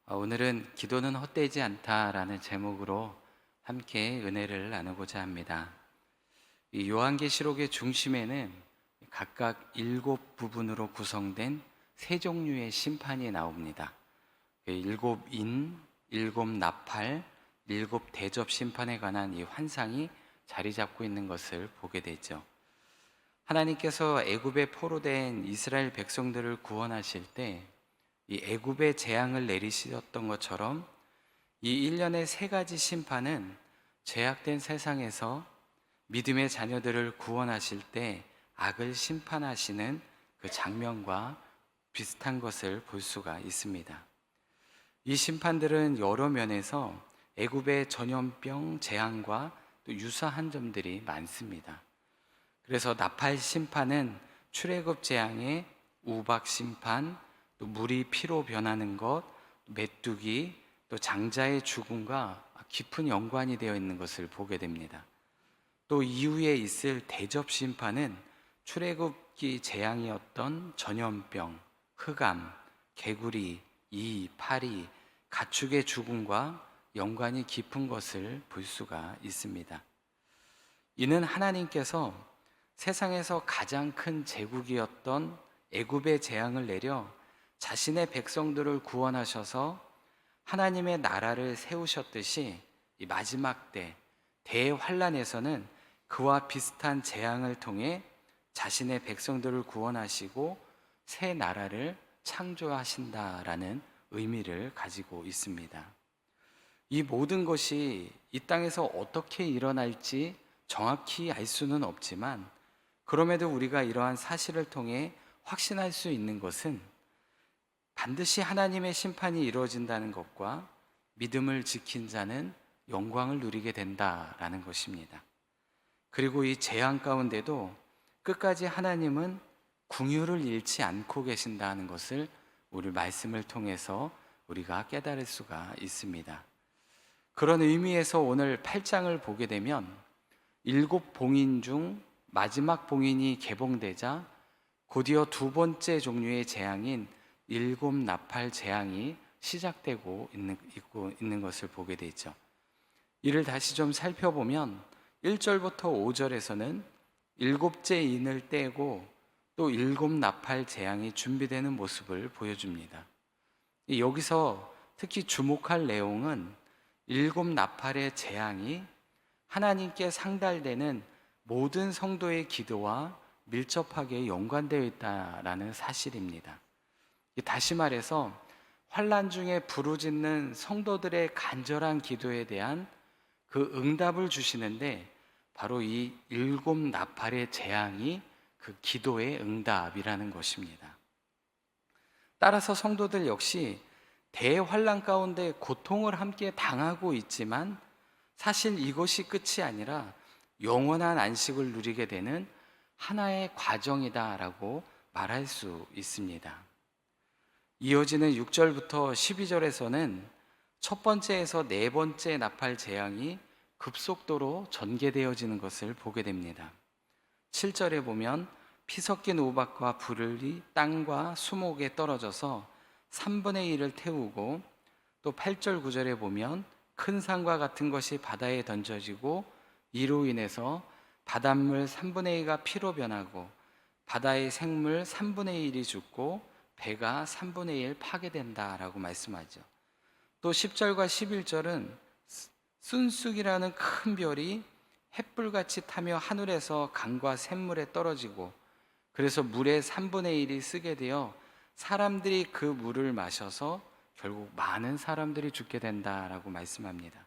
오늘은 기도는 헛되지 않다라는 제목으로 함께 은혜를 나누고자 합니다. 이 요한계시록의 중심에는 각각 7부분으로 구성된 세 종류의 심판이 나옵니다. 일곱 인, 일곱 나팔, 일곱 대접 심판에 관한 이 환상이 자리 잡고 있는 것을 보게 되죠. 하나님께서 애굽에 포로된 이스라엘 백성들을 구원하실 때 이 애굽의 재앙을 내리셨던 것처럼 이 1년의 세 가지 심판은 죄악된 세상에서 믿음의 자녀들을 구원하실 때 악을 심판하시는 그 장면과 비슷한 것을 볼 수가 있습니다. 이 심판들은 여러 면에서 애굽의 전염병 재앙과 또 유사한 점들이 많습니다. 그래서 나팔 심판은 출애굽 재앙의 우박 심판, 또 물이 피로 변하는 것, 메뚜기, 또 장자의 죽음과 깊은 연관이 되어 있는 것을 보게 됩니다. 또 이후에 있을 대접 심판은 출애굽기 재앙이었던 전염병, 흑암, 개구리, 이, 파리, 가축의 죽음과 연관이 깊은 것을 볼 수가 있습니다. 이는 하나님께서 세상에서 가장 큰 제국이었던 애굽의 재앙을 내려 자신의 백성들을 구원하셔서 하나님의 나라를 세우셨듯이 이 마지막 때 대환란에서는 그와 비슷한 재앙을 통해 자신의 백성들을 구원하시고 새 나라를 창조하신다라는 의미를 가지고 있습니다. 이 모든 것이 이 땅에서 어떻게 일어날지 정확히 알 수는 없지만, 그럼에도 우리가 이러한 사실을 통해 확신할 수 있는 것은 반드시 하나님의 심판이 이루어진다는 것과 믿음을 지킨 자는 영광을 누리게 된다라는 것입니다. 그리고 이 재앙 가운데도 끝까지 하나님은 긍휼을 잃지 않고 계신다는 것을 우리 말씀을 통해서 우리가 깨달을 수가 있습니다. 그런 의미에서 오늘 8장을 보게 되면 7봉인 중 마지막 봉인이 개봉되자 곧이어 두 번째 종류의 재앙인 7나팔 재앙이 시작되고 있는 것을 보게 되죠. 이를 다시 좀 살펴보면 1절부터 5절에서는 7째 인을 떼고 또 7나팔 재앙이 준비되는 모습을 보여줍니다. 여기서 특히 주목할 내용은 7나팔의 재앙이 하나님께 상달되는 모든 성도의 기도와 밀접하게 연관되어 있다라는 사실입니다. 다시 말해서 환난 중에 부르짖는 성도들의 간절한 기도에 대한 그 응답을 주시는데, 바로 이 7나팔의 재앙이 그 기도의 응답이라는 것입니다. 따라서 성도들 역시 대환난 가운데 고통을 함께 당하고 있지만 사실 이것이 끝이 아니라 영원한 안식을 누리게 되는 하나의 과정이다라고 말할 수 있습니다. 이어지는 6절부터 12절에서는 첫 번째에서 네 번째 나팔 재앙이 급속도로 전개되어지는 것을 보게 됩니다. 7절에 보면 피 섞인 우박과 불이 땅과 수목에 떨어져서 3분의 1을 태우고, 또 8절 9절에 보면 큰 산과 같은 것이 바다에 던져지고 이로 인해서 바닷물 3분의 2가 피로 변하고 바다의 생물 3분의 1이 죽고 배가 3분의 1 파괴된다라고 말씀하죠. 또 10절과 11절은 순쑥이라는 큰 별이 햇불같이 타며 하늘에서 강과 샘물에 떨어지고, 그래서 물의 3분의 1이 쓰게 되어 사람들이 그 물을 마셔서 결국 많은 사람들이 죽게 된다라고 말씀합니다.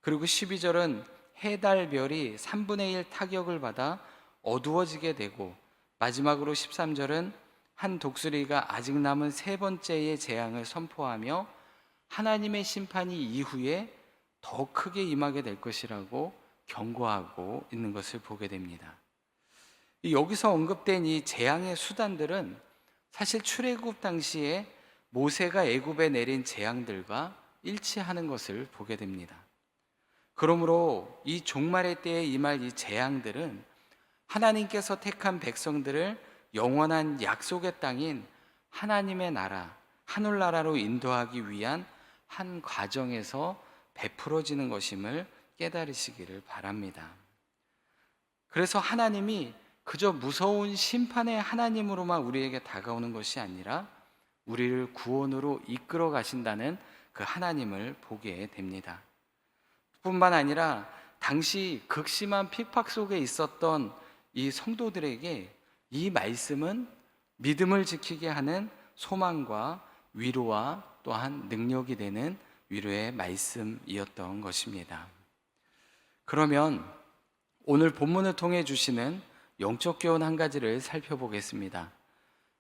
그리고 12절은 해달별이 3분의 1 타격을 받아 어두워지게 되고, 마지막으로 13절은 한 독수리가 아직 남은 세 번째의 재앙을 선포하며 하나님의 심판이 이후에 더 크게 임하게 될 것이라고 경고하고 있는 것을 보게 됩니다. 여기서 언급된 이 재앙의 수단들은 사실 출애굽 당시에 모세가 애굽에 내린 재앙들과 일치하는 것을 보게 됩니다. 그러므로 이 종말의 때에 임할 이 재앙들은 하나님께서 택한 백성들을 영원한 약속의 땅인 하나님의 나라, 하늘나라로 인도하기 위한 한 과정에서 베풀어지는 것임을 깨달으시기를 바랍니다. 그래서 하나님이 그저 무서운 심판의 하나님으로만 우리에게 다가오는 것이 아니라 우리를 구원으로 이끌어 가신다는 그 하나님을 보게 됩니다. 뿐만 아니라 당시 극심한 핍박 속에 있었던 이 성도들에게 이 말씀은 믿음을 지키게 하는 소망과 위로와 또한 능력이 되는 위로의 말씀이었던 것입니다. 그러면 오늘 본문을 통해 주시는 영적 교훈 한 가지를 살펴보겠습니다.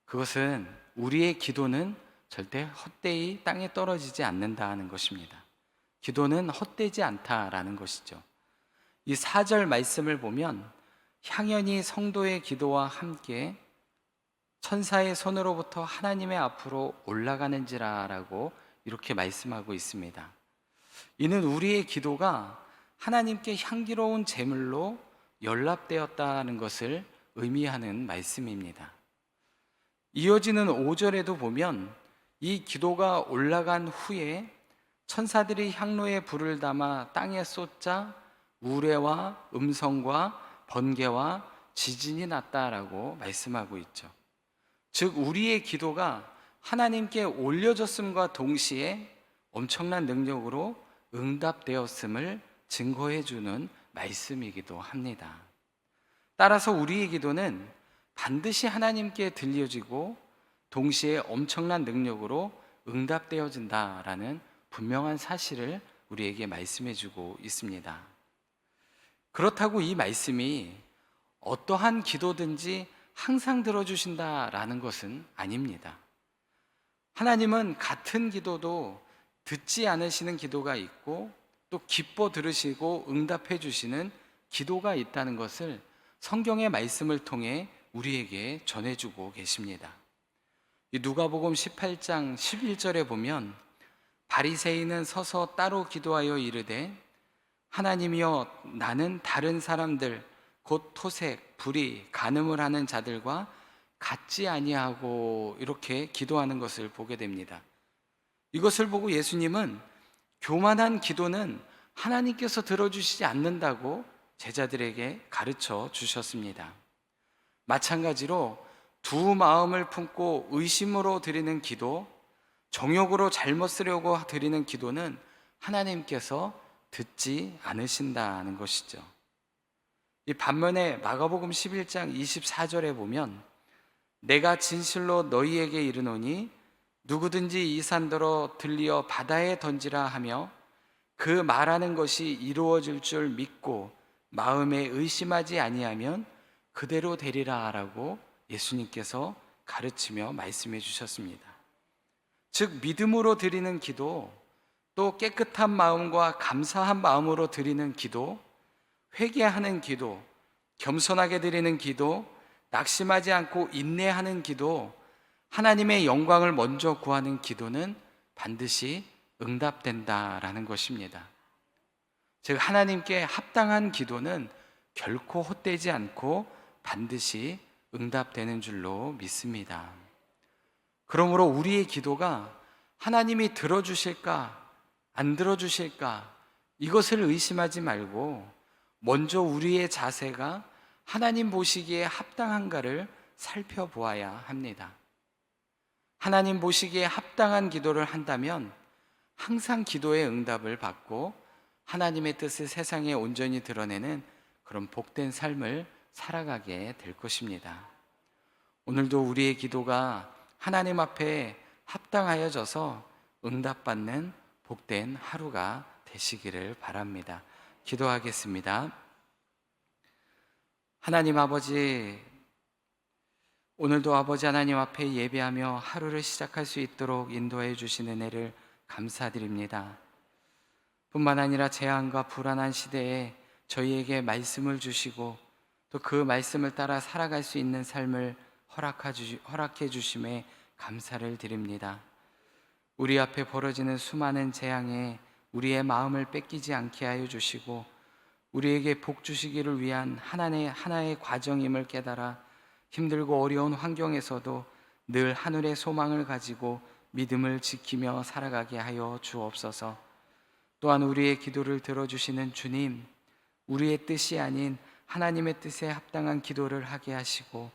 그것은 우리의 기도는 절대 헛되이 땅에 떨어지지 않는다는 것입니다. 기도는 헛되지 않다라는 것이죠. 이 4절 말씀을 보면 향연히 성도의 기도와 함께 천사의 손으로부터 하나님의 앞으로 올라가는지라라고 이렇게 말씀하고 있습니다. 이는 우리의 기도가 하나님께 향기로운 제물로 연락되었다는 것을 의미하는 말씀입니다. 이어지는 5절에도 보면 이 기도가 올라간 후에 천사들이 향로에 불을 담아 땅에 쏟자 우레와 음성과 번개와 지진이 났다라고 말씀하고 있죠. 즉 우리의 기도가 하나님께 올려졌음과 동시에 엄청난 능력으로 응답되었음을 증거해 주는 말씀이기도 합니다. 따라서 우리의 기도는 반드시 하나님께 들려지고 동시에 엄청난 능력으로 응답되어진다라는 분명한 사실을 우리에게 말씀해 주고 있습니다. 그렇다고 이 말씀이 어떠한 기도든지 항상 들어주신다라는 것은 아닙니다. 하나님은 같은 기도도 듣지 않으시는 기도가 있고 또 기뻐 들으시고 응답해 주시는 기도가 있다는 것을 성경의 말씀을 통해 우리에게 전해주고 계십니다. 누가복음 18장 11절에 보면 바리새인은 서서 따로 기도하여 이르되 하나님이여 나는 다른 사람들 곧 토색, 불의, 간음을 하는 자들과 같지 아니하고 이렇게 기도하는 것을 보게 됩니다. 이것을 보고 예수님은 교만한 기도는 하나님께서 들어주시지 않는다고 제자들에게 가르쳐 주셨습니다. 마찬가지로 두 마음을 품고 의심으로 드리는 기도, 정욕으로 잘못 쓰려고 드리는 기도는 하나님께서 듣지 않으신다는 것이죠. 이 반면에 마가복음 11장 24절에 보면 내가 진실로 너희에게 이르노니 누구든지 이 산더러 들리어 바다에 던지라 하며 그 말하는 것이 이루어질 줄 믿고 마음에 의심하지 아니하면 그대로 되리라라고 예수님께서 가르치며 말씀해 주셨습니다. 즉 믿음으로 드리는 기도, 또 깨끗한 마음과 감사한 마음으로 드리는 기도, 회개하는 기도, 겸손하게 드리는 기도, 낙심하지 않고 인내하는 기도, 하나님의 영광을 먼저 구하는 기도는 반드시 응답된다라는 것입니다. 즉 하나님께 합당한 기도는 결코 헛되지 않고 반드시 응답되는 줄로 믿습니다. 그러므로 우리의 기도가 하나님이 들어주실까 안 들어주실까 이것을 의심하지 말고 먼저 우리의 자세가 하나님 보시기에 합당한가를 살펴보아야 합니다. 하나님 보시기에 합당한 기도를 한다면 항상 기도의 응답을 받고 하나님의 뜻을 세상에 온전히 드러내는 그런 복된 삶을 살아가게 될 것입니다. 오늘도 우리의 기도가 하나님 앞에 합당하여져서 응답받는 복된 하루가 되시기를 바랍니다. 기도하겠습니다. 하나님 아버지, 오늘도 아버지 하나님 앞에 예배하며 하루를 시작할 수 있도록 인도해 주신 은혜를 감사드립니다. 뿐만 아니라 재앙과 불안한 시대에 저희에게 말씀을 주시고 또 그 말씀을 따라 살아갈 수 있는 삶을 허락해 주심에 감사를 드립니다. 우리 앞에 벌어지는 수많은 재앙에 우리의 마음을 뺏기지 않게 하여 주시고 우리에게 복 주시기를 위한 하나의 과정임을 깨달아 힘들고 어려운 환경에서도 늘 하늘의 소망을 가지고 믿음을 지키며 살아가게 하여 주옵소서. 또한 우리의 기도를 들어주시는 주님, 우리의 뜻이 아닌 하나님의 뜻에 합당한 기도를 하게 하시고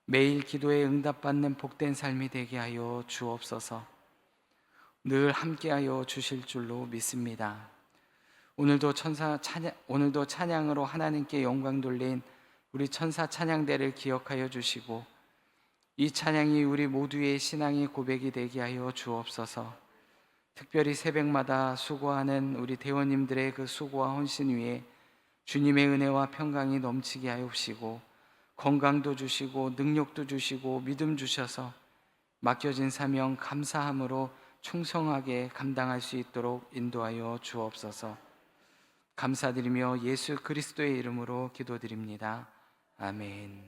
매일 기도에 응답받는 복된 삶이 되게 하여 주옵소서. 늘 함께하여 주실 줄로 믿습니다. 오늘도 찬양으로 하나님께 영광 돌린 우리 천사 찬양대를 기억하여 주시고 이 찬양이 우리 모두의 신앙의 고백이 되게 하여 주옵소서. 특별히 새벽마다 수고하는 우리 대원님들의 그 수고와 헌신 위에 주님의 은혜와 평강이 넘치게 하여 주시고 건강도 주시고 능력도 주시고 믿음 주셔서 맡겨진 사명 감사함으로 충성하게 감당할 수 있도록 인도하여 주옵소서. 감사드리며 예수 그리스도의 이름으로 기도드립니다. 아멘.